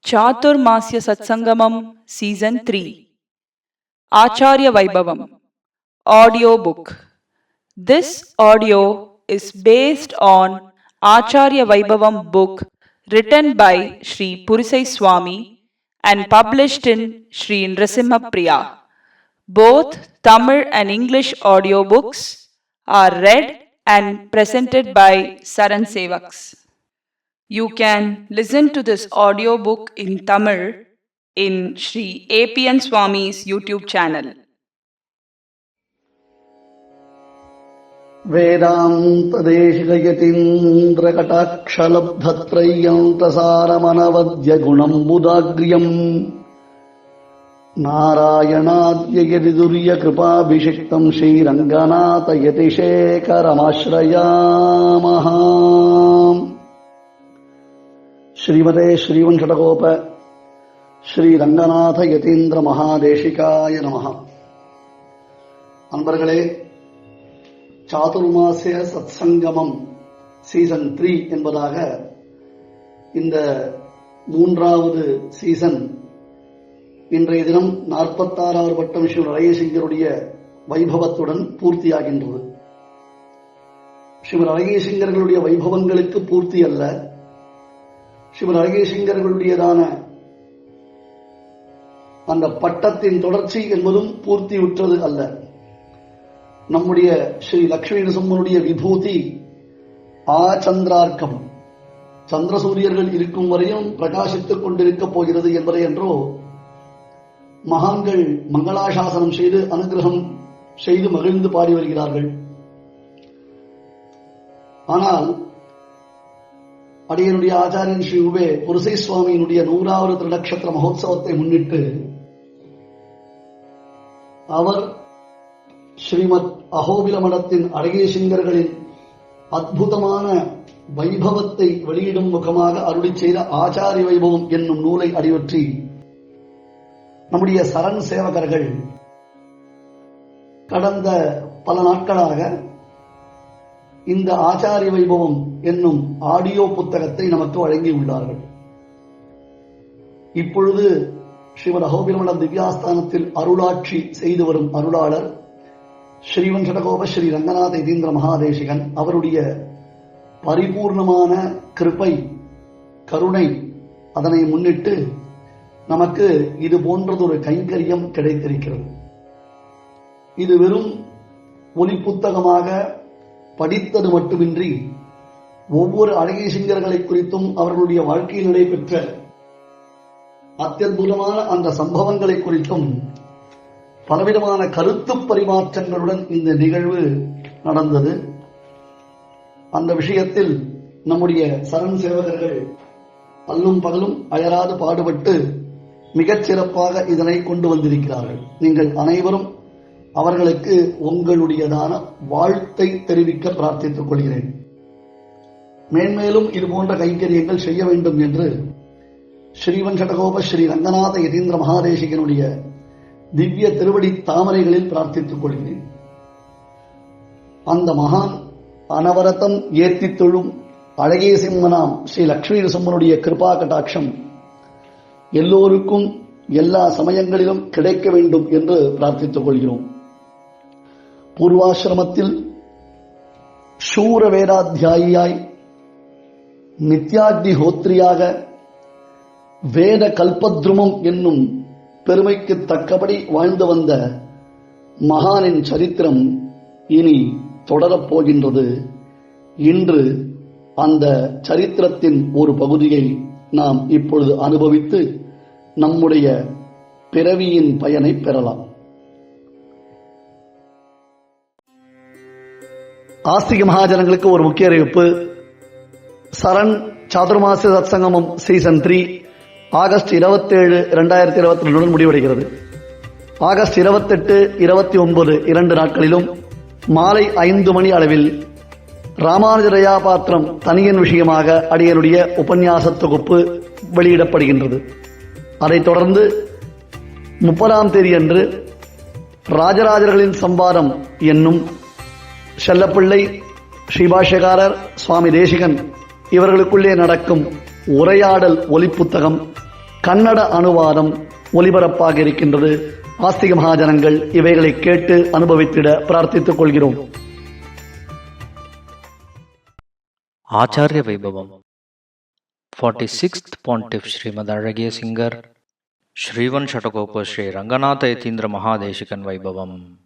Chaathurmaasya Sathsangamam Season 3 Acharya Vaibhavam Audio Book. This audio is based on Acharya Vaibhavam book written by Sri Purisai Swami and published in Sri Nrasimha Priya. Both Tamil and English audio books are read and presented by SARAN Sevaks. You can listen to this audiobook in Tamil in Sri APNSwami's YouTube channel. Vedantadeshikayatindrakatakshalabbhatrayyantasaramanavadyagunam Narayanadhyayadidurya kripabhishiktam Shri Ranganatha Yatishekaramashrayaamaha Srimade Srivanshatagopa Shri Ranganatha Yatindra Mahadeshikaya Namaha. அன்பர்களே, Chaturmasya சத்சங்கமம் season 3 என்பதாக இந்த 3வது season இன்றைய தினம் 46வது பட்டம் ஸ்ரீ அழகியசிங்கருடைய வைபவத்துடன் பூர்த்தியாகின்றது. ஸ்ரீமத் அழகியசிங்கர்களுடைய வைபவங்களுக்கு பூர்த்தி அல்ல, ஸ்ரீமத் அழகியசிங்கர்களுடையதான அந்த பட்டத்தின் தொடர்ச்சி என்பதும் பூர்த்தியுற்றது அல்ல. நம்முடைய ஸ்ரீ லக்ஷ்மி நரசிம்மனுடைய விபூதி ஆச்சந்திரார்க்கம், சந்திரசூரியர்கள் இருக்கும் வரையும் பிரகாசித்துக் கொண்டிருக்கப் போகிறது என்பதை என்றோ மகான்கள் மங்களாசாசனம் செய்து அனுகிரகம் செய்து மகிழ்ந்து பாடி வருகிறார்கள். ஆனால் அடியனுடைய ஆச்சாரியன் ஸ்ரீ உபே புரிசை சுவாமியினுடைய 100வது திருநக்ஷத்திர மகோத்சவத்தை முன்னிட்டு அவர் ஸ்ரீமத் அஹோபில மடத்தின் அழகியசிங்கர்களின் அற்புதமான வைபவத்தை வெளியிடும் முகமாக அருளி செய்த ஆச்சாரிய வைபவம் என்னும் நூலை அடிவற்றி நம்முடைய சரண் சேவகர்கள் கடந்த பல நாட்களாக இந்த ஆச்சாரிய வைபவம் என்னும் ஆடியோ புத்தகத்தை நமக்கு வழங்கியுள்ளார்கள். இப்பொழுது ஸ்ரீமத் அஹோபில திவ்யாஸ்தானத்தில் அருளாட்சி செய்து வரும் அருளாளர் ஸ்ரீவன்ஷடகோப ஸ்ரீ ரங்கநாத யதீந்திர மகாதேசிகன் அவருடைய பரிபூர்ணமான கிருபை கருணை அதனை முன்னிட்டு நமக்கு இது போன்றதொரு கைங்கரியம் கிடைத்திருக்கிறது. இது வெறும் ஒலி புத்தகமாக படித்தது மட்டுமின்றி ஒவ்வொரு அழகியசிங்கர்களை குறித்தும் அவர்களுடைய வாழ்க்கையில் நடைபெற்ற அத்தியுதமான அந்த சம்பவங்களை குறித்தும் பலவிதமான கருத்து பரிமாற்றங்களுடன் இந்த நிகழ்வு நடந்தது. அந்த விஷயத்தில் நம்முடைய சரண் சேவகர்கள் அல்லும் பகலும் அயராது பாடுபட்டு மிகச் சிறப்பாக இதனை கொண்டு வந்திருக்கிறார்கள். நீங்கள் அனைவரும் அவர்களுக்கு உங்களுடையதான வாழ்த்தை தெரிவிக்க பிரார்த்தித்துக் கொள்கிறேன். மேன்மேலும் இது போன்ற கைங்கரியங்கள் செய்ய வேண்டும் என்று ஸ்ரீவன்ஷடகோப ஸ்ரீ ரங்கநாத யதீந்திர மகாதேசிகனுடைய திவ்ய திருவடி தாமரைகளில் பிரார்த்தித்துக் கொள்கிறேன். அந்த மகான் அனவரத்தம் ஏத்தி தொழும் அழகிய சிம்மனாம் ஸ்ரீ லக்ஷ்மி நரசிம்மனுடைய கிருபா கடாட்சம் எல்லோருக்கும் எல்லா சமயங்களிலும் கிடைக்க வேண்டும் என்று பிரார்த்தித்துக் கொள்கிறோம். பூர்வாசிரமத்தில் சூர வேதாத்தியாயியாய் நித்யாக்னி ஹோத்ரியாக வேத கல்பத்ருமம் என்னும் பெருமைக்கு தக்கபடி வாழ்ந்து வந்த மகானின் சரித்திரம் இனி தொடரப்போகின்றது. இன்று அந்த சரித்திரத்தின் ஒரு பகுதியை நாம் இப்பொழுது அனுபவித்து நம்முடைய பிறவியின் பயனை பெறலாம். ஆஸ்திக மகாஜனங்களுக்கு ஒரு முக்கிய அறிவிப்பு. சரண் சாதுர்மாசிய சத்சங்கமம் சீசன் 3 ஆகஸ்ட் 27, 2022 முடிவடைகிறது. ஆகஸ்ட் 28, 29 2 நாட்களிலும் மாலை 5 மணி அளவில் ராமானுஜரயா பாத்திரம் தனியன் விஷயமாக அடியனுடைய உபன்யாச தொகுப்பு வெளியிடப்படுகின்றது. அதைத் தொடர்ந்து 30ஆம் தேதி அன்று ராஜராஜர்களின் சம்பாதம் என்னும் செல்லப்பிள்ளை ஸ்ரீபாஷ்யகாரர் சுவாமி தேசிகன் இவர்களுக்குள்ளே நடக்கும் உரையாடல் ஒலிப்புத்தகம் கன்னட அனுவாதம் ஒலிபரப்பாக இருக்கின்றது. ஆஸ்திக மகாஜனங்கள் இவைகளை கேட்டு அனுபவித்திட பிரார்த்தித்துக் கொள்கிறோம். Acharya Vaibhavam 46th Pontiff Srimadh Azhagiya Singar Shrivan Shatakopa Shri Ranganatha Yatindra Mahadeshikan Vaibhavam.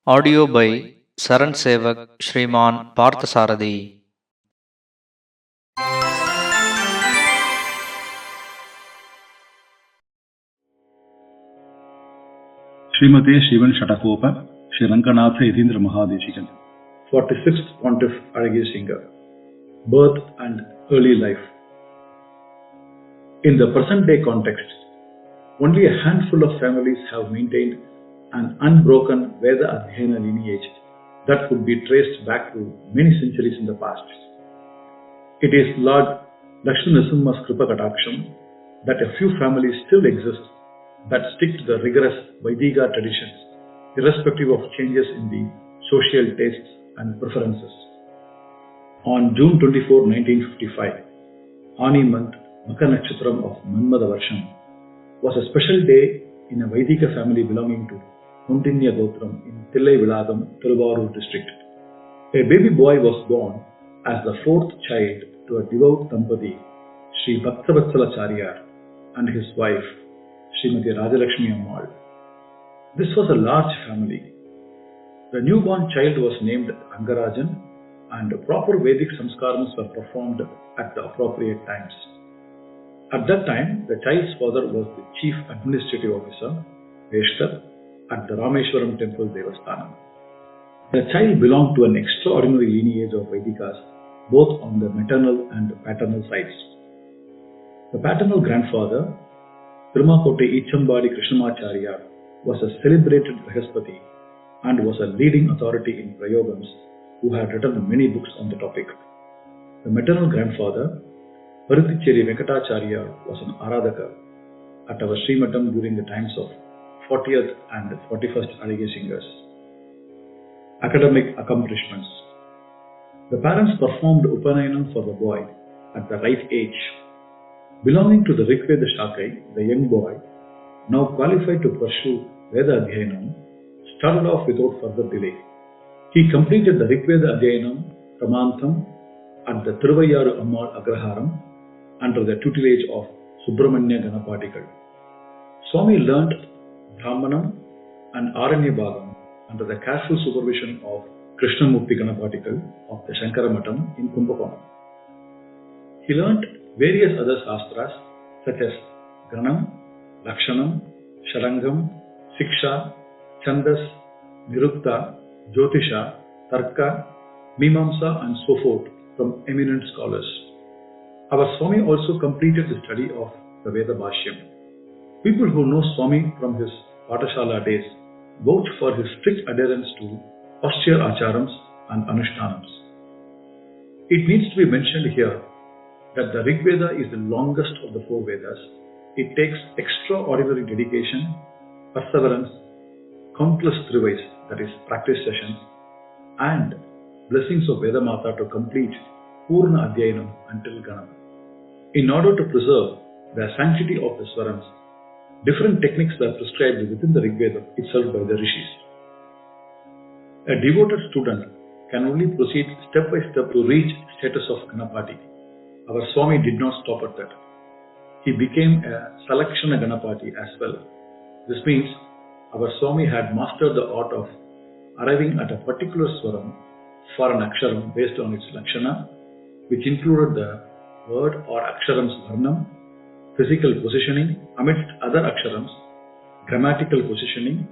Audio by SARAN Sevaks Shriman Parthasarathi. Srimate Shrivan Shatakopa Shri Ranganatha Yatindra Mahadeshikan 46th Pontiff Azhagiya Singar. Birth and early life. In the present day context, only a handful of families have maintained an unbroken Veda Adhyayana lineage that could be traced back to many centuries in the past. It is Lord Rakshana Kripa Kataksham that a few families still exist that stick to the rigorous Vaidika traditions, irrespective of changes in the social tastes and preferences. On June 24, 1955, Ani month, Makha Nakshatram of Manmada Varsham was a special day in a Vaidika family belonging to Kuntinya Gotram in Thillai Vilagam, Thiruvarur district. A baby boy was born as the fourth child to a devout Dampati, Sri Bhaktavatsala and his wife, Srimati Rajalakshmi Ammal. This was a large family. The newborn child was named Angarajan, and proper Vedic samskarams were performed at the appropriate times. At that time, the child's father was the chief administrative officer, Veshkar, at the Rameshwaram temple Devasthanam. The child belonged to an extraordinary lineage of Vedikas, both on the maternal and paternal sides. The paternal grandfather, Thirumakotte Ichambadi Krishnamacharya, was a celebrated Brahaspati and was a leading authority in Prayogams who had written many books on the topic. The maternal grandfather, Paruthicheri Venkatacharya, was an Aradhaka at our Srimatham during the times of 40th and 41st Azhagiya Singars. Academic accomplishments. The parents performed Upanayanam for the boy at the right age. Belonging to the Rigveda Shakai, the young boy, now qualified to pursue Veda Adhyayanam, started off without further delay. He completed the Rigveda Adhyayanam Pramantham at the Thiruvayyaru Ammal Agraharam under the tutelage of Subramanya Ganapatikal. Swami learnt Brahmanam and Aranya Bhagam under the careful supervision of Krishnamurti Ganapatikal of the Shankaramatam in Kumbakonam. He learnt various other Shastras such as Granam, Lakshanam, Sharangam, Siksha, Chandas, Nirukta, Jyotisha, Tarka, Mimamsa and so forth from eminent scholars. Our Swami also completed the study of the Veda Bhashyam. People who know Swami from his Patashala days vouch for his strict adherence to austere acharams and anushtanams. It needs to be mentioned here that the Rig Veda is the longest of the four Vedas. It takes extraordinary dedication, perseverance, countless trivais, that is practice sessions, and blessings of Veda Mata to complete Purna Adhyayanam until Ganam. In order to preserve the sanctity of the Swarams, different techniques were prescribed within the Rig Veda itself by the Rishis. A devoted student can only proceed step by step to reach status of Ganapati. Our Swami did not stop at that. He became a Salakshana Ganapati as well. This means our Swami had mastered the art of arriving at a particular Swaram for an Aksharam based on its Lakshana, which included the word or Aksharam's Varnam, physical positioning amidst other Aksharams, grammatical positioning,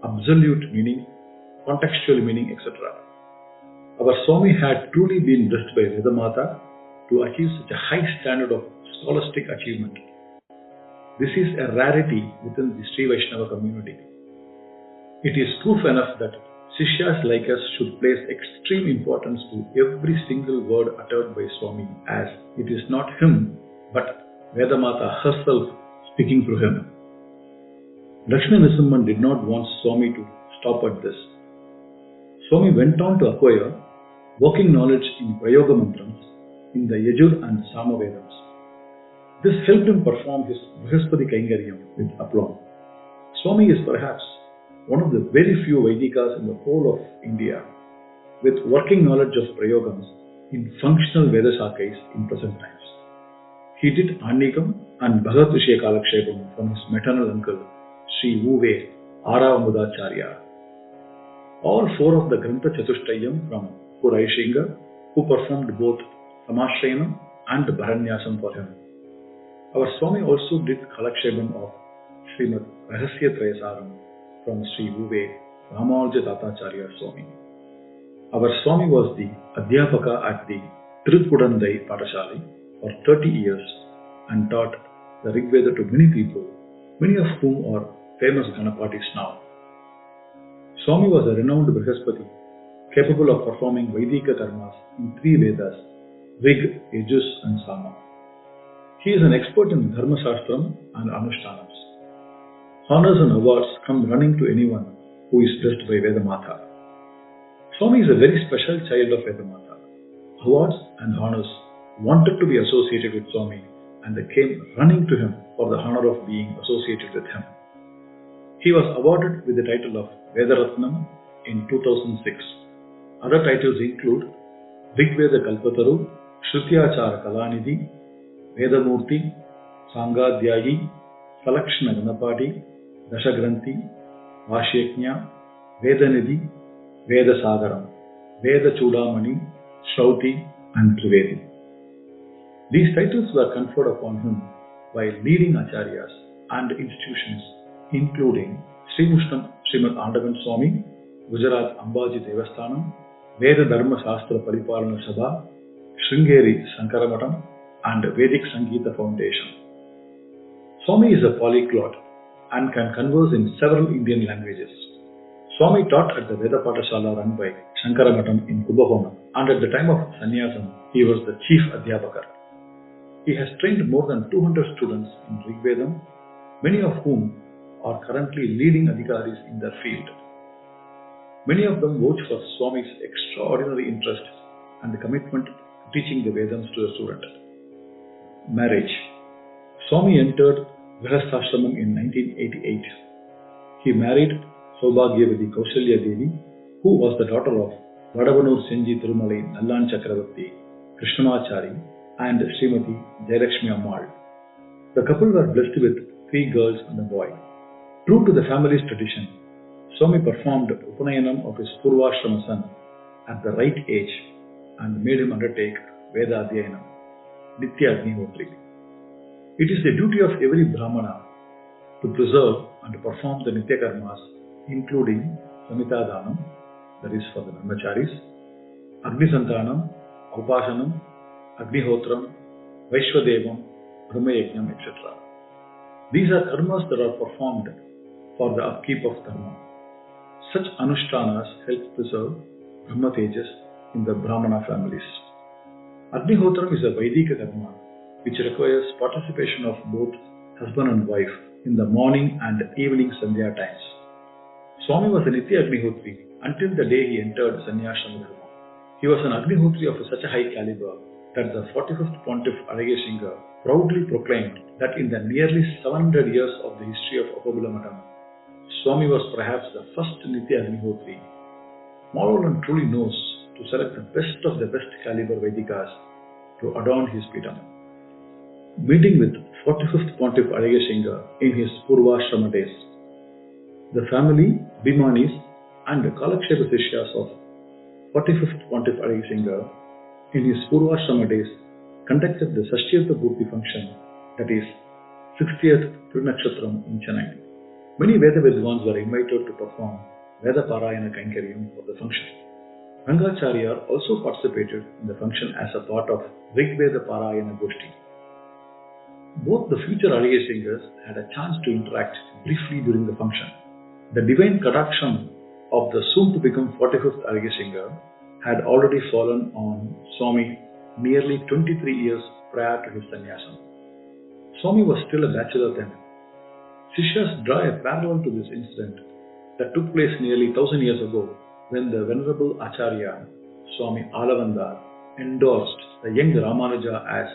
absolute meaning, contextual meaning, etc. Our Swami had truly been blessed by Vedamata to achieve such a high standard of scholastic achievement. This is a rarity within the Sri Vaishnava community. It is proof enough that Sishyas like us should place extreme importance to every single word uttered by Swami, as it is not him but Vedamata herself speaking through him. Lakshmi Narasimhan did not want Swami to stop at this. Swami went on to acquire working knowledge in Prayoga Mantrams, in the Yajur and Sama Vedams. This helped him perform his Brihaspati Kaingaryam with aplomb. Swami is perhaps one of the very few Vaidikas in the whole of India with working knowledge of Prayogams in functional Vedashakais in present times. He did Annikam and Bhagat Vishya Kalakshepam from his maternal uncle Sri Uve Aravamudacharya. All four of the Grantha Chatushtayam from Purai Singar, who performed both Samashayanam and Bharanyasam for him. Our Swami also did Kalakshepam of Srimadh Azhagiya from Sri Uve Ramanuja Tatacharya Swami. Our Swami was the Adhyapaka at the Tripudandai Patashali for 30 years and taught the Rigveda to many people, many of whom are famous Ganapatis now. Swami was a renowned Brihaspati, capable of performing Vaidika karmas in 3 Vedas, Rig, Yajus and Sama. He is an expert in Dharma Shastram and Anushtanams. Honors and awards come running to anyone who is blessed by Vedamata. Swami is a very special child of Vedamata. Awards and honors wanted to be associated with Swami and they came running to him for the honor of being associated with him. He was awarded with the title of Vedaratnam in 2006. Other titles include Rigveda Kalpataru, Shrutyachara Kalanidhi, Vedamurti, Sangadhyayi, Salakshana Ganapati, Dashagranthi, Vashyajna, Vedanidhi, Vedasagaram, Veda Chudamani, Shrauti and Trivedi. These titles were conferred upon him by leading acharyas and institutions including Srimad ApNSwami, Gujarat Ambaji Devasthanam, Veda Dharma Shastra Paripalana Sabha, Sringeri Sankaramatam and Vedic Sangeeta Foundation. Swami is a polyglot and can converse in several Indian languages. Swami taught at the Veda Patashala run by Shankaramatam in Kubahonam, and at the time of Sannyasam, he was the chief Adhyapaka. He has trained more than 200 students in Rigvedam, many of whom are currently leading adhikaris in their field. Many of them vouch for Swami's extraordinary interest and the commitment to teaching the Vedams to the student. Marriage. Swami entered Grihasthashramam in 1988. He married Saubhagyavati Kausalya Devi, who was the daughter of Vadavanur Senji Thirumalai Nallan Chakravarti, Krishnamachari and Srimati Jayalakshmi Ammal. The couple were blessed with 3 girls and a boy. True to the family's tradition, Swami performed Upanayanam of his Purvashrama son at the right age and made him undertake Veda Adhyayanam, Nitya Agnihotri. It is the duty of every Brahmana to preserve and perform the Nitya Karmas, including Samita Dhanam, that is for the Brahmacharis, Agnisantanam, Upashanam, Agnihotram, Vaishwadevam, Brahmayajnam, etc. These are karmas that are performed for the upkeep of dharma. Such anushtanas help preserve Brahma Tejas in the Brahmana families. Agnihotram is a Vaidika karma which requires participation of both husband and wife in the morning and evening Sandhya times. Swami was a Nitya Agnihotri until the day he entered Sannyasam Dharma. He was an Agnihotri of such a high caliber that the 45th Pontiff Azhagiya Singar proudly proclaimed that in the nearly 700 years of the history of Ahobila Matam, Swami was perhaps the first Nitya Agnihotri. Moreover, truly knows to select the best of the best caliber Vedikas to adorn his Pitam. Meeting with 45th Pontiff Azhagiya Singar in his Purvashrama days, the family, AbhiManis and the Kalakshepa Sishyas of 45th Pontiff Azhagiya Singar in his Purvashrama days conducted the Sashtiyartha Purti function, that is 60th Trinakshatram in Chennai. Many Veda Vidwans were invited to perform Veda Parayana Kainkaryam for the function. Rangacharya also participated in the function as a part of Rigveda Parayana Goshti. Both the future Azhagiya Singars had a chance to interact briefly during the function. The divine Kadaksham of the soon to become 45th Azhagiya Singar had already fallen on Swami nearly 23 years prior to his sannyasam. Swami was still a bachelor then. Sishyas draw a parallel to this incident that took place nearly 1000 years ago when the Venerable Acharya, Swami Alavandar, endorsed the young Ramanuja as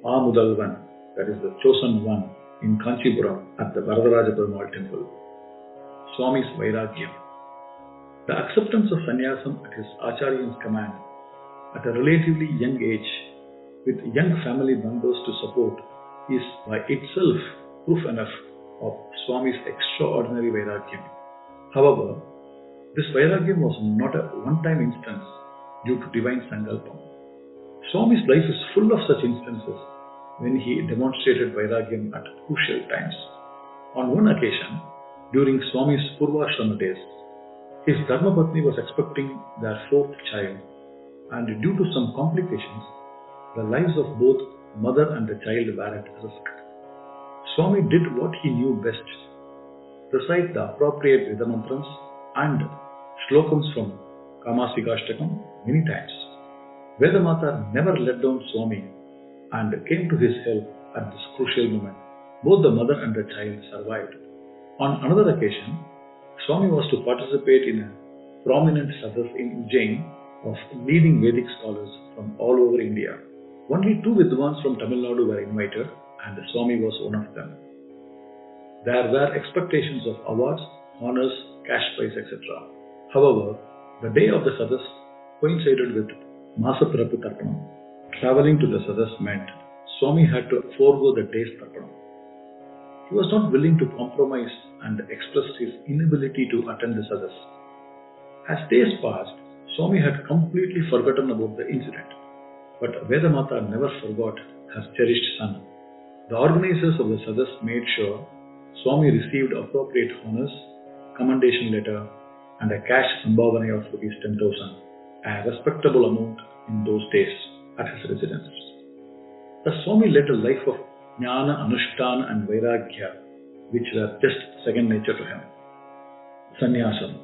Amudalvan that is the chosen one, in Kanchipuram at the Varadaraja Perumal temple. Swami's Vairagyam. The acceptance of sannyasam at his Acharya's command at a relatively young age, with young family members to support, is by itself proof enough of Swami's extraordinary Vairagyam. However, this Vairagyam was not a one-time instance due to divine Sankalpam. Swami's life is full of such instances when he demonstrated Vairagyam at crucial times. On one occasion, during Swami's Purvashrama days, his Dharmapatni was expecting their fourth child, and due to some complications, the lives of both mother and the child were at risk. Swami did what he knew best: recite the appropriate Veda mantras and shlokams from Kamasikashtakam many times. Vedamata never let down Swami and came to his help at this crucial moment. Both the mother and the child survived. On another occasion, Swami was to participate in a prominent sadhas in Ujjain of leading Vedic scholars from all over India. Only two Vidwans from Tamil Nadu were invited, and Swami was one of them. There were expectations of awards, honors, cash prize, etc. However, the day of the sadhas coincided with Masapirapu Tarpanam. Traveling to the sadhas meant Swami had to forego the day's Tarpanam. He was not willing to compromise and expressed his inability to attend the sadhas. As days passed, Swami had completely forgotten about the incident. But Vedamata never forgot her cherished son. The organizers of the sadhas made sure Swami received appropriate honors, commendation letter, and a cash sambhavana of rupees 10,000, a respectable amount in those days, at his residence. The Swami led a life of Jnana, Anushtana and Vairagya, which were just second nature to him. Sannyasam.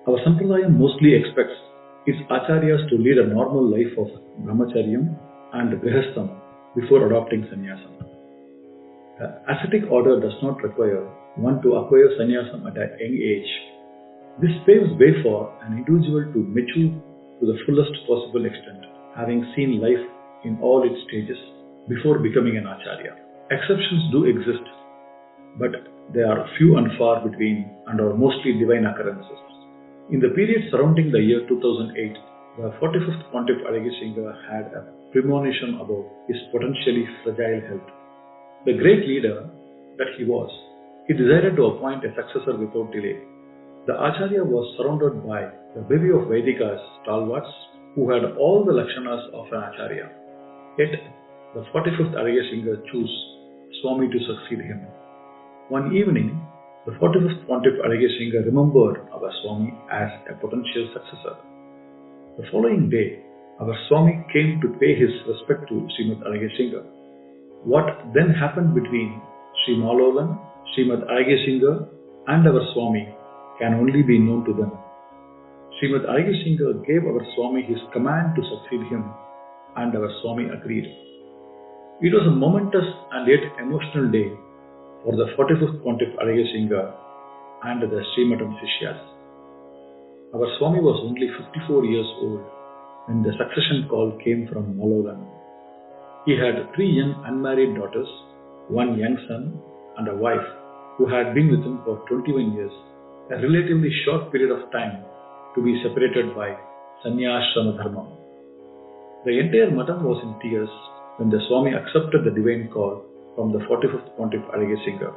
Our Sampradaya mostly expects its acharyas to lead a normal life of brahmacharyam and grihastham before adopting sannyasam. The ascetic order does not require one to acquire sannyasam at a young age. This paves way for an individual to mature to the fullest possible extent, having seen life in all its stages before becoming an acharya. Exceptions do exist, but they are few and far between and are mostly divine occurrences. In the period surrounding the year 2008, the 45th Pontiff Azhagiya had a premonition about his potentially fragile health. The great leader that he was, he decided to appoint a successor without delay. The Acharya was surrounded by the bevy of Vedikas stalwarts who had all the lakshanas of an Acharya. Yet, the 45th Azhagiya chose Swami to succeed him. One evening, the 45th Pontiff Azhagiya remembered our Swami as a potential successor. The following day, our Swami came to pay his respect to Srimadh Azhagiya. What then happened between Sri Malolan, Srimadh Azhagiya and our Swami can only be known to them. Srimadh Azhagiya gave our Swami his command to succeed him, and our Swami agreed. It was a momentous and yet emotional day for the 45th Pontiff Azhagiya and the Srimatam Sishyas. Our Swami was only 54 years old when the succession call came from Malolan. He had 3 young unmarried daughters, 1 young son, and a wife who had been with him for 21 years, a relatively short period of time to be separated by Sannyasrama Dharma. The entire Matam was in tears when the Swami accepted the divine call from the 45th Pontiff Azhagiya.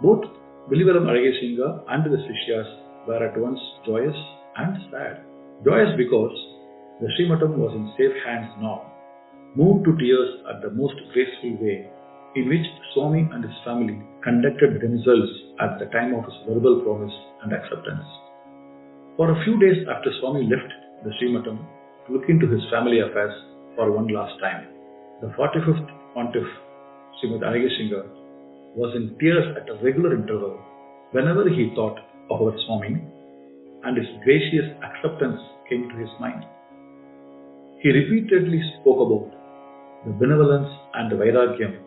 Both Bilivaram Azhagiya and the Sishyas were at once joyous and sad. Joyous because the Srimatam was in safe hands now, moved to tears at the most graceful way in which Swami and his family conducted themselves at the time of his verbal promise and acceptance. For a few days after Swami left the Srimatam to look into his family affairs for one last time, the 45th Pontiff Srimadh Azhagiya was in tears at a regular interval whenever he thought of our Swami, and his gracious acceptance came to his mind. He repeatedly spoke about the benevolence and vairagyam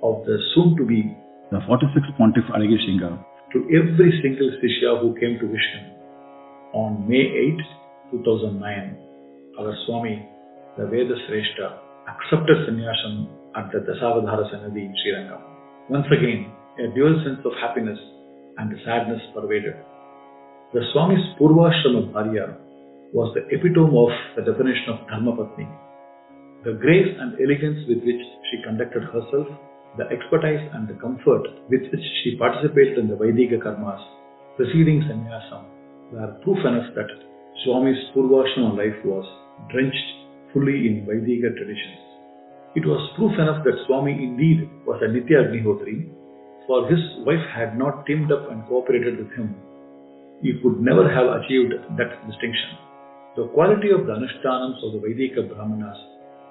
of the soon-to-be the 46th Pontiff Azhagiya to every single Sishya who came to wish him. On May 8, 2009, our Swami, the Veda Sreshta, accepted sannyasam at the Dasavadhara Sanadi in Srirangam. Once again, a dual sense of happiness and sadness pervaded. The Swami's Purvashrama Bharya was the epitome of the definition of Dharmapatni. The grace and elegance with which she conducted herself, the expertise and the comfort with which she participated in the Vaidika karmas preceding sannyasam were proof enough that Swami's Purvashrama life was drenched fully in Vaidika traditions. It was proof enough that Swami indeed was a Nitya Agnihotri, for his wife had not teamed up and cooperated with him. He could never have achieved that distinction. The quality of the Anushtanams of the Vaidika Brahmanas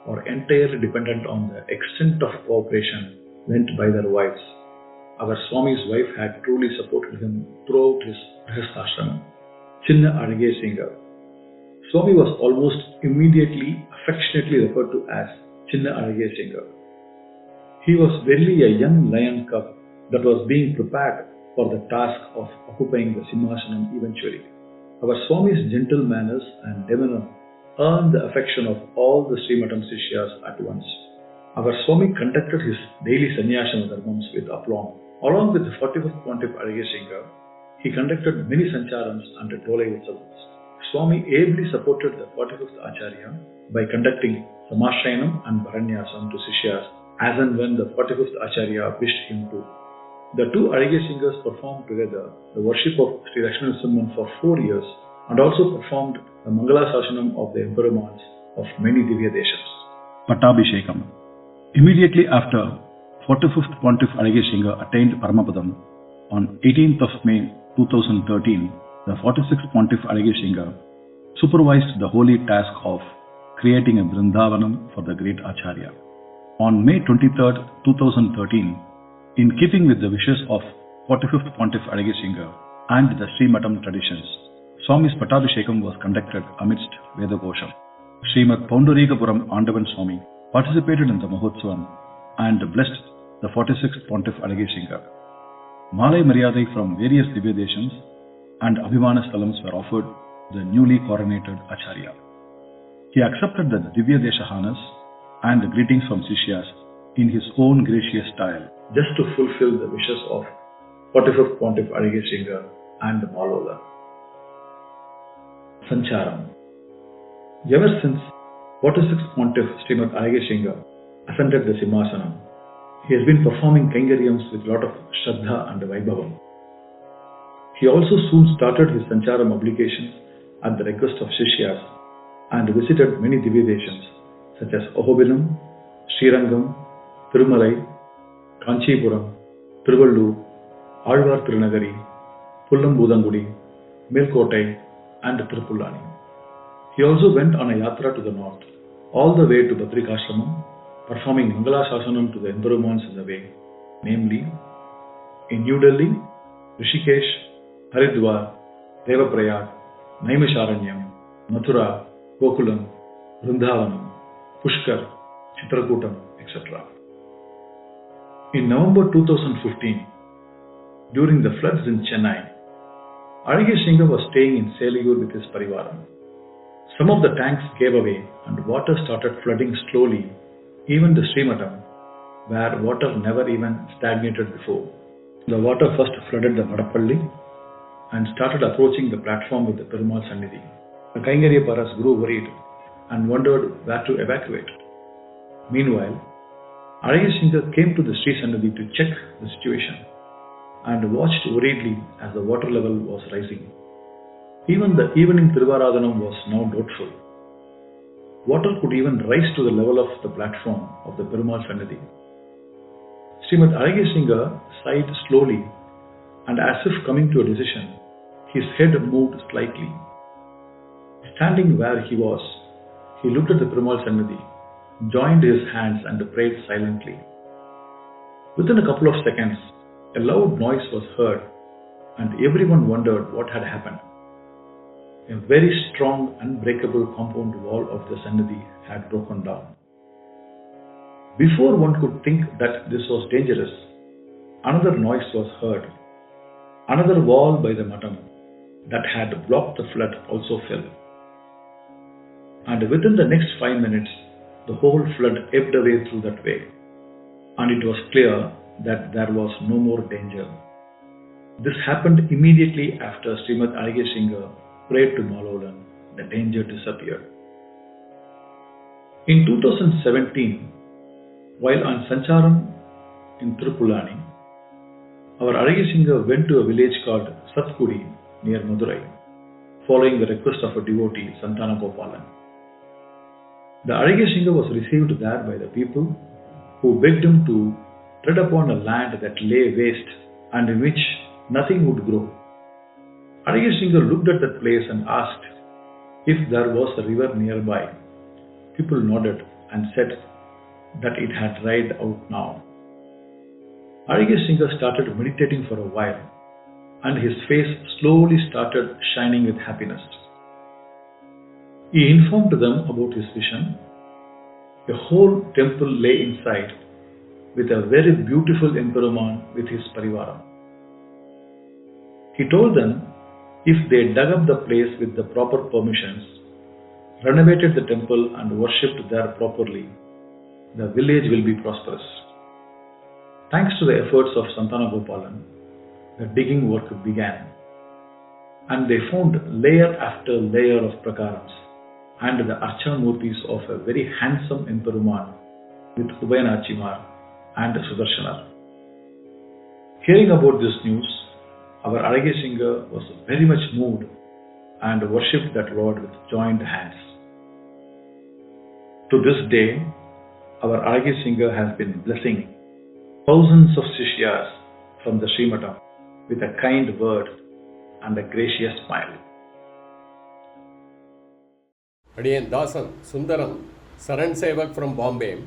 are entirely dependent on the extent of cooperation lent by their wives. Our Swami's wife had truly supported him throughout his Grihasthashramam. Chinna Azhagiya Singar. Swami was almost immediately affectionately referred to as Chinna Azhagiya Singar. He was verily a young lion cub that was being prepared for the task of occupying the Simhasanam eventually. Our Swami's gentle manners and demeanor earned the affection of all the Srimatam Sishyas at once. Our Swami conducted his daily sannyasana dharmams with aplomb. Along with the 45th Pontiff Azhagiya Singar, he conducted many sancharams and Tolai Utsavams. Swami ably supported the 45th Acharya by conducting Samashayanam and Bharanyasam to Sishyas as and when the 45th Acharya wished him to. The two Azhagiya Singars performed together the worship of Sri Rakshana for 4 years and also performed the Mangala Sashanam of the Emperormans of many Divya Deshas. Pattabhishekam. Immediately after 45th Pontiff Azhagiya Singar attained Paramapadam on 18th of May 2013, the 46th Pontiff Azhagiya Singar supervised the holy task of creating a Vrindavanam for the great Acharya. On May 23rd, 2013, in keeping with the wishes of 45th Pontiff Azhagiya Singar and the Srimatam traditions, Swami's Pattabhishekam was conducted amidst Vedakosham. Srimadh Poundarikapuram Andavan Swami participated in the Mahotsavam and blessed the 46th Pontiff Azhagiya Singar. Malai Maryadai from various Divya Deshams and AbhimaN Stalams were offered the newly coronated Acharya. He accepted the Divya Desha Hanas and the greetings from Sishyas in his own gracious style, just to fulfill the wishes of 45th Pontiff Azhagiya Singar and Malola. Sancharam. Ever since 46th Pontiff Srimadh Azhagiya Singar ascended the Simhasanam, he has been performing Kaingaryams with a lot of Shraddha and Vaibhavam. He also soon started his Sancharam obligations at the request of Sishyas and visited many Divya Deshams such as Ahobila, Srirangam, Tirumalai, Kanchipuram, Tiruvallur, Alvar Tirunagari, Pullambudangudi, Melkotai and Tirupulani. He also went on a yatra to the north, all the way to Badrikashramam, performing Mangala Sasanam to the Emperormans in the way, namely in New Delhi, Rishikesh, Haridwar, Devaprayag, Naimisharanyam, Mathura, Gokulam, Vrindavanam, Pushkar, Chitrakutam, etc. In November 2015, during the floods in Chennai, Azhagiya Singar was staying in Seligur with his Parivaram. Some of the tanks gave away and water started flooding slowly, even the Srimatam, where water never even stagnated before. The water first flooded the Vadappalli and started approaching the platform with the Perumal Sannidhi. The Kaingarya Paras grew worried and wondered where to evacuate. Meanwhile, Azhagiya Singar came to the Sri Sannidhi to check the situation and watched worriedly as the water level was rising. Even the evening Tiruvaradhanam was now doubtful. Water could even rise to the level of the platform of the Perumal Sannidhi. Srimadh Azhagiya Singar sighed slowly and as if coming to a decision, his head moved slightly. Standing where he was, he looked at the Perumal Sannidhi, joined his hands and prayed silently. Within a couple of seconds, a loud noise was heard and everyone wondered what had happened. A very strong, unbreakable compound wall of the Sannidhi had broken down. Before one could think that this was dangerous, another noise was heard. Another wall by the Matam that had blocked the flood also fell. And within the next 5 minutes, the whole flood ebbed away through that way. and it was clear that there was no more danger. This happened immediately after Srimadh Azhagiya prayed to Malolan. The danger disappeared. In 2017, while on Sancharam in Tirupulani, our Azhagiya went to a village called Satkudi near Madurai, following the request of a devotee, Santana Gopalan. The Azhagiya was received there by the people who begged him to tread upon a land that lay waste and in which nothing would grow. Azhagiya looked at that place and asked if there was a river nearby. People nodded and said that it had dried out now. Azhagiya started meditating for a while, and his face slowly started shining with happiness. He informed them about his vision. A whole temple lay inside with a very beautiful Emperuman with his Parivaram. He told them if they dug up the place with the proper permissions, renovated the temple and worshipped there properly, the village will be prosperous. Thanks to the efforts of Santana Gopalan, the digging work began, and they found layer after layer of prakarams and the Archa Murtis of a very handsome Emperuman with Ubayanachimar and Sudarshanar. Hearing about this news, our Azhagiya was very much moved and worshipped that Lord with joined hands. To this day, our Azhagiya has been blessing thousands of Shishyas from the Srimatham with a kind word and a gracious smile. Adiyan Dasan Sundaram, SARAN Sevak from Bombay.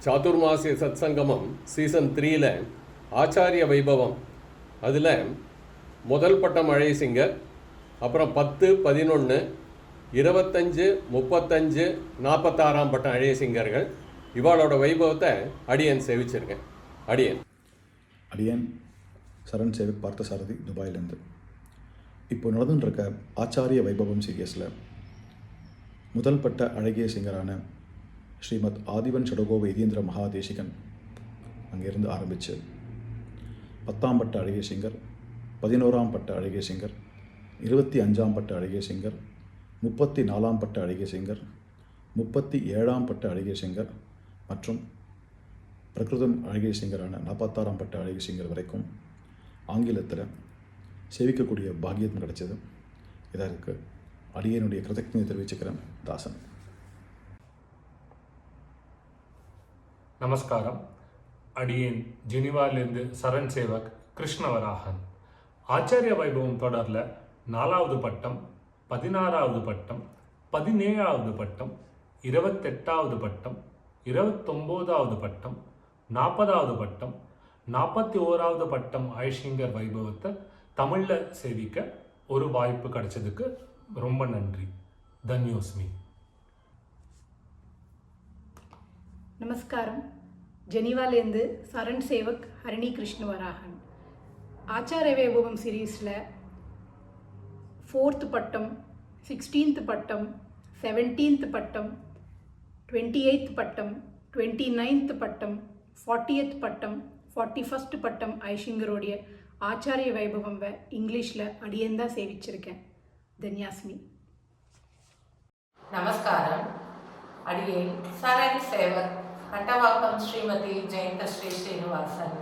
Chaathurmaasya Sathsangamam Season 3 Acharya Vaibhavam அதில் முதல் பட்டம் அழகிய அப்புறம் 10, 11, 25, 35, 46ஆம் பட்டம் அழகிய சிங்கர்கள் இவாளோட வைபவத்தை அடியன் சேவிச்சிருக்கேன். அடியன் சரண் சேவக் பார்த்தசாரதி துபாயிலேருந்து. இப்போ நடந்துட்டு இருக்க ஆச்சாரிய வைபவம் சீரியஸில் முதல் பட்ட அழகிய சிங்கரான ஸ்ரீமத் ஆதிவன் ஷடகோப இதீந்திர மகாதேசிகன் அங்கேருந்து ஆரம்பித்து 10ஆம் பட்ட அழகிய சிங்கர், 11ஆம் பட்ட அழகிய சிங்கர், 25ஆம் பட்ட அழகிய சிங்கர், 34ஆம் பட்ட அழகிய சிங்கர், 37ஆம் பட்ட அழகிய சிங்கர் மற்றும் பிரகிருதம் அழகிய சிங்கரான 46ஆம் பட்ட அழகிய சிங்கர் வரைக்கும் ஆங்கிலத்தில் சேவிக்கக்கூடிய பாக்கியம் கிடைச்சது. இதற்கு அடியனுடைய கிருதஜ்ஞதை தெரிவிச்சுக்கிறேன். தாசன். நமஸ்காரம். அடியேன் ஜெனிவாலிருந்து சரண் சேவக் கிருஷ்ணவராகன். ஆச்சாரிய வைபவம் தொடரில் 4வது பட்டம், 16வது பட்டம், 17வது பட்டம், 28வது பட்டம், 29வது பட்டம், 40வது பட்டம், 41வது பட்டம் ஐஷிங்கர் வைபவத்தை தமிழில் சேவிக்க ஒரு வாய்ப்பு கிடைச்சதுக்கு ரொம்ப நன்றி. தன்யோஸ்மி. நமஸ்காரம். ஜெனிவாலேருந்து சரண் சேவக் ஹரிணி கிருஷ்ணவராகன். ஆச்சாரிய வைபவம் சீரீஸில் 4th பட்டம், 16th பட்டம், 17th பட்டம், 28th பட்டம், 29th பட்டம், 40th பட்டம், 41st பட்டம் ஐஷிங்கரோடைய ஆச்சாரிய வைபவம் இங்கிலீஷில் அடியந்தான் சேவிச்சிருக்கேன். தன்யாஸ்மி. நமஸ்காரம். அடியேன் சரண் சேவக் கட்டவாக்கம் ஸ்ரீமதி ஜெயந்த ஸ்ரீ ஸ்ரீனிவாசன்.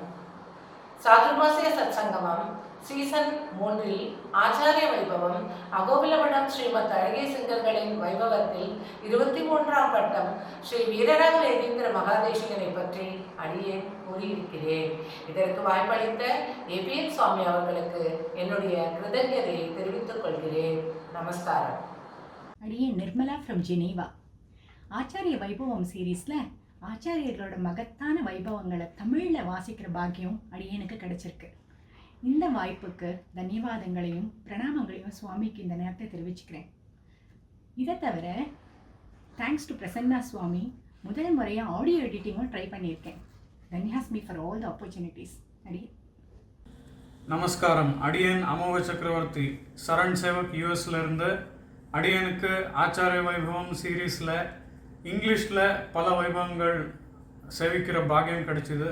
சாதுர்மாசிய சத்சங்கமம் சீசன் 3 ஆச்சாரிய வைபவம் அகோபிலவனம் ஸ்ரீமத் அழகிய சிங்கர்களின் வைபவத்தில் 23ஆம் பட்டம் ஸ்ரீ வீரராக எதீந்திர மகாதேசிகனை பற்றி அடியேன் கூறியிருக்கிறேன். இதற்கு வாய்ப்பளித்த APNSwami அவர்களுக்கு என்னுடைய கிருதஜ்ஞதையை தெரிவித்துக் கொள்கிறேன். நமஸ்காரம். அடியேன் நிர்மலா ஃப்ரம் ஜெனீவா. ஆச்சாரிய வைபவம் சீரீஸில் ஆச்சாரியர்களோட மகத்தான வைபவங்களை தமிழில் வாசிக்கிற பாக்கியம் அடியேனுக்கு கிடைச்சிருக்கு. இந்த வாய்ப்புக்கு தன்யவாதங்களையும் பிரணாமங்களையும் சுவாமிக்கு இந்த நேரத்தை தெரிவிச்சுக்கிறேன். இதை தவிர தேங்க்ஸ் டு பிரசன்னா சுவாமி முதல் முறையாக ஆடியோ எடிட்டிங்கும் ட்ரை பண்ணியிருக்கேன். தன்யாஸ்மி ஃபார் ஆல் த ஆப்பர்ச்சுனிட்டிஸ். அடியேன். நமஸ்காரம். அடியேன் அமோக சக்கரவர்த்தி சரண் சேவக் யூஎஸ்லேருந்து. அடியனுக்கு ஆச்சாரிய வைபவம் சீரீஸில் இங்கிலீஷில் பல வைபவங்கள் சேவிக்கிற பாக்கியம் கிடைச்சிது.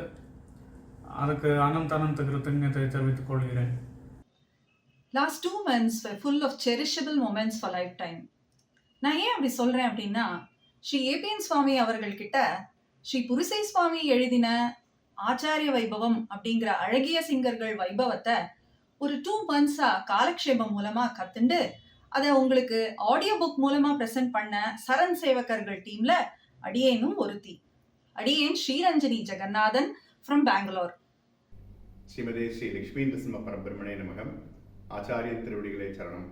அதுக்கு அனந்த கிருத்தஞத்தை தெரிவித்துக் கொள்கிறேன். Last 2 months were full of cherishable moments for lifetime. நான் ஏன் அப்படி சொல்றேன் அப்படின்னா, ஸ்ரீ APNSwami அவர்கள் கிட்ட ஸ்ரீ புருஷை சுவாமி எழுதின ஆச்சாரிய வைபவம் அப்படிங்கிற அழகிய சிங்கர்கள் வைபவத்தை ஒரு 2 months-ஆ காலக்ஷேபம் மூலமா கத்துண்டு அதை உங்களுக்கு ஆடியோ புக் மூலமா பிரசன்ட் பண்ண சரண் சேவகர்கள் டீம்ல அடியேனும் ஒருத்தி. அடியேன் ஸ்ரீரஞ்சனி ஜெகநாதன் ஃப்ரம் பெங்களூர். ஸ்ரீமதே ஸ்ரீ லக்ஷ்மி நரசிம்ம பரபிரமணே நமகம். ஆச்சாரியன் திருவடிகளே சரணம்.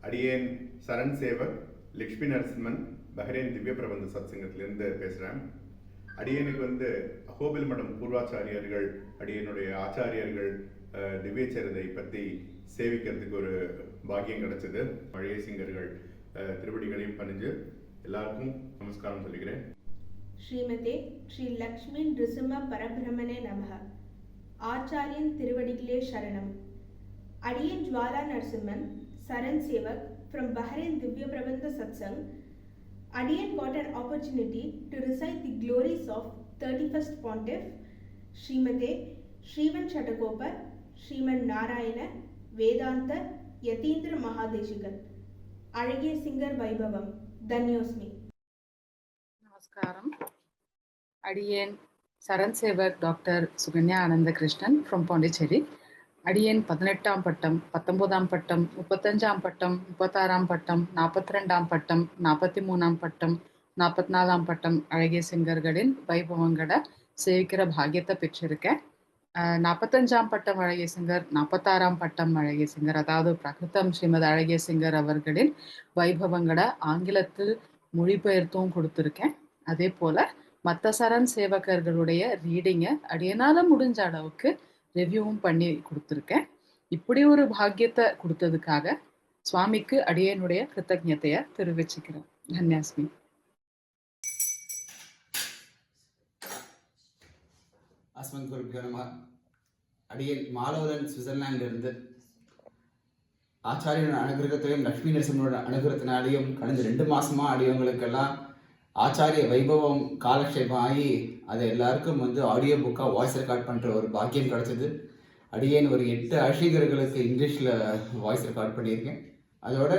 அடியேன் சரண் சேவக் லக்ஷ்மி நரசிம்மன் பஹ்ரைன் திவ்ய பிரபந்த சத்சங்கத்திலிருந்து பேசுகிறேன். அடியனுக்கு அஹோபில் மடம் பூர்வாச்சாரியர்கள் அடியனுடைய ஆச்சாரியர்கள் திவ்ய சரிதை பற்றி சேவிக்கிறதுக்கு ஒரு பாக்கியம் கிடைச்சது. பழைய சிங்கர்கள் திருவடிகளையும் பணிஞ்சு எல்லாருக்கும் நமஸ்காரம் சொல்லிக்கிறேன். ஸ்ரீமதே ஸ்ரீ லக்ஷ்மி நரசிம்ம பரபிரமணே நமக. ஆச்சாரியன் திருவடிகளே சரணம். அடியன் ஜுவாலா நரசிம்மன், சரண் சேவக் from Bahrain Divya Prabandha Satsang. Adiyan got an opportunity to recite the glories of 31st Pontiff Srimate Srivan Shatakopar Sriman Narayana Vedanta Yatindra Mahadeshikan. Azhagiya Singar Vaibhavam. Dhanyosmi. Namaskaram. Adiyan Saran Sevak Dr. Suganya Ananda Krishnan from Pondicherry. அடியேன் 18ஆம் பட்டம், 19ஆம் பட்டம், 35ஆம் பட்டம், 36ஆம் பட்டம், 42ஆம் பட்டம், 43ஆம் பட்டம், 44ஆம் பட்டம் அழகிய சிங்கர்களின் வைபவங்களை சேவிக்கிற பாக்கியத்தை பெற்றிருக்கேன். 45ஆம் பட்டம் அழகிய சிங்கர், 46ஆம் பட்டம் அழகிய சிங்கர், அதாவது பிரகிருத்தம் ஸ்ரீமத் அழகிய சிங்கர் அவர்களின் வைபவங்களை ஆங்கிலத்தில் மொழிபெயர்த்தும் கொடுத்துருக்கேன். அதே போல மற்ற சரண் சேவகர்களுடைய ரீடிங்கை அடியனால முடிஞ்ச அளவுக்கு ரிவ்யூவும் பண்ணி கொடுத்துருக்கேன். இப்படி ஒரு பாக்கியத்தை கொடுத்ததுக்காக சுவாமிக்கு அடியனுடைய கிருத்தஜத்தையை தெரிவிச்சுக்கிறேன். தன்யாஸ்மி. அஸ்மத் குருபியோ நம. அடியன் மாலவரன் சுவிட்சர்லாண்டிலிருந்து ஆச்சாரியனோட அனுகிரகத்திலையும் லக்ஷ்மி நரசிம்மனோட அனுகிரகத்தினாலையும் கடந்த 2 மாசமா அடியவங்களுக்கெல்லாம் ஆச்சாரிய வைபவம் காலக்ஷேபம் ஆகி அதை எல்லாருக்கும் ஆடியோ புக்காக வாய்ஸ் ரெக்கார்ட் பண்ணுற ஒரு பாக்கியம் கிடச்சிது. அடியேன் ஒரு 8 அழிகர்களுக்கு இங்கிலீஷில் வாய்ஸ் ரெக்கார்ட் பண்ணியிருக்கேன். அதோட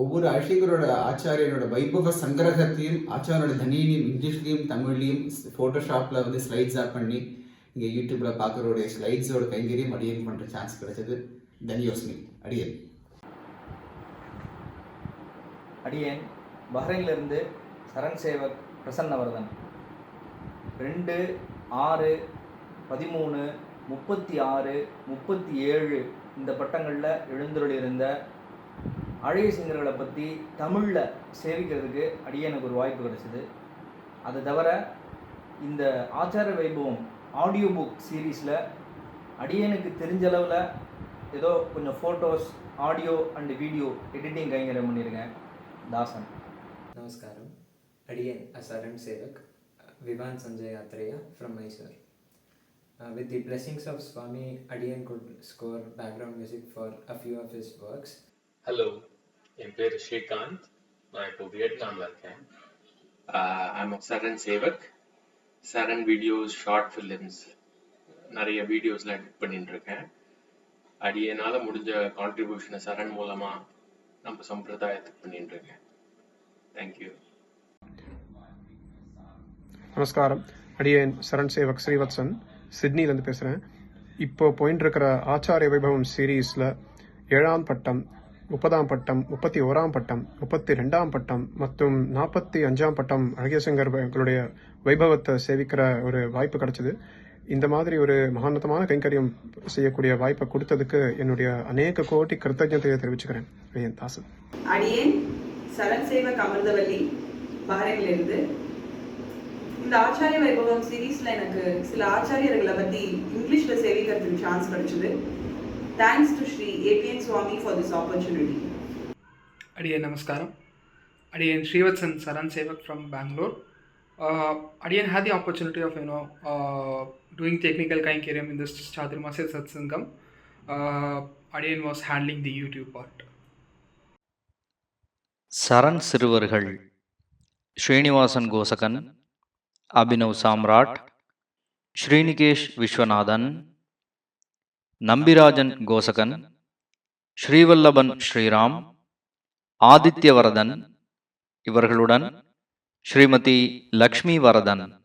ஒவ்வொரு அழிகரோட ஆச்சாரியனோட வைபவ சங்கிரகத்தையும் ஆச்சாரியோட தனியனையும் இங்கிலீஷ்லேயும் தமிழ்லையும் ஃபோட்டோஷாப்பில் ஸ்லைட்ஸாக பண்ணி இங்கே யூடியூப்பில் பார்க்குறோடைய ஸ்லைட்ஸோட கைங்கரியம் அடியேன் பண்ணுற சான்ஸ் கிடைச்சது. தன்யோஸ்மி. அடியேன் அடியேன் பஹ்ரைன்லேருந்து சரண் சேவக் பிரசன்னவர்தன். 2, 6, 13, 36, 37 இந்த பட்டங்களில் எழுந்தருளியிருந்த அழகிய சிங்கர்களை பற்றி தமிழில் சேவிக்கிறதுக்கு அடியனுக்கு ஒரு வாய்ப்பு கிடைச்சிது. அது தவிர இந்த ஆச்சாரிய வைபவம் ஆடியோ புக் சீரீஸில் அடியனுக்கு தெரிஞ்சளவில் ஏதோ கொஞ்சம் photos, audio and video editing கைங்கரியம் பண்ணியிருக்கேன். தாசன். நமஸ்காரம். Adiyan SARAN Sevak, Vivan Sanjay Atraya from Mysore. With the blessings of Swami, Adiyan could score background music for a few of his works. Hello, என் பேர் ஸ்ரீகாந்த். நான் இப்போ வியட்நாமில் இருக்கேன். I'm a SARAN Sevak. SARAN videos, short films நிறைய வீடியோஸ்லாம் edit பண்ணிட்டு இருக்கேன். அடியனால முடிஞ்ச கான்ட்ரிபியூஷனை சரண் மூலமாக நம்ம சம்பிரதாயத்துக்கு பண்ணிட்டு இருக்கேன். தேங்க்யூ. நமஸ்காரம். அடியேன் சரண் சேவக் ஸ்ரீவத்சன், சிட்னிலேருந்து பேசுகிறேன். இப்போ போயின்னு இருக்கிற ஆச்சாரிய வைபவம் சீரீஸில் 7ஆம் பட்டம், 30ஆம் பட்டம், 31ஆம் பட்டம், 32ஆம் பட்டம் மற்றும் 45ஆம் பட்டம் அழகிய சிங்கர்களுடைய வைபவத்தை சேவிக்கிற ஒரு வாய்ப்பு கிடைச்சிது. இந்த மாதிரி ஒரு மகானத்தமான கைங்கரியம் செய்யக்கூடிய வாய்ப்பை கொடுத்ததுக்கு என்னுடைய அநேக கோடி கிருத்தஜத்தையை தெரிவிச்சுக்கிறேன். அடியேன் தாசன். அடியேன் சரண் சேவக் அமிர்தவல்லி, பஹ்ரைன்லேருந்து. இந்த ஆச்சாரிய வைபவம் சீரீஸில் எனக்கு சில ஆச்சாரியர்களை பற்றி இங்கிலீஷில் சேவிக்கிறதுக்கு சான்ஸ் கிடைச்சிது. Thanks to Sri APNSwami for this opportunity. அடியேன் நமஸ்காரம். அடியேன் Srivatsan Saran Sevak from Bangalore. Adiyan had the opportunity of doing technical kainkariam in this Chaathurmaasya Sathsangamam. Adiyan was handling the YouTube part. சரண் சிறுவர்கள் ஸ்ரீனிவாசன் கோசகன், அபினவ் சாம்ராட், ஸ்ரீநிகேஷ் விஸ்வநாதன், நம்பிராஜன் கோசகன், ஸ்ரீவல்லபன் ஸ்ரீராம், ஆதித்யவரதன், இவர்களுடன் ஸ்ரீமதி லக்ஷ்மி வரதன்.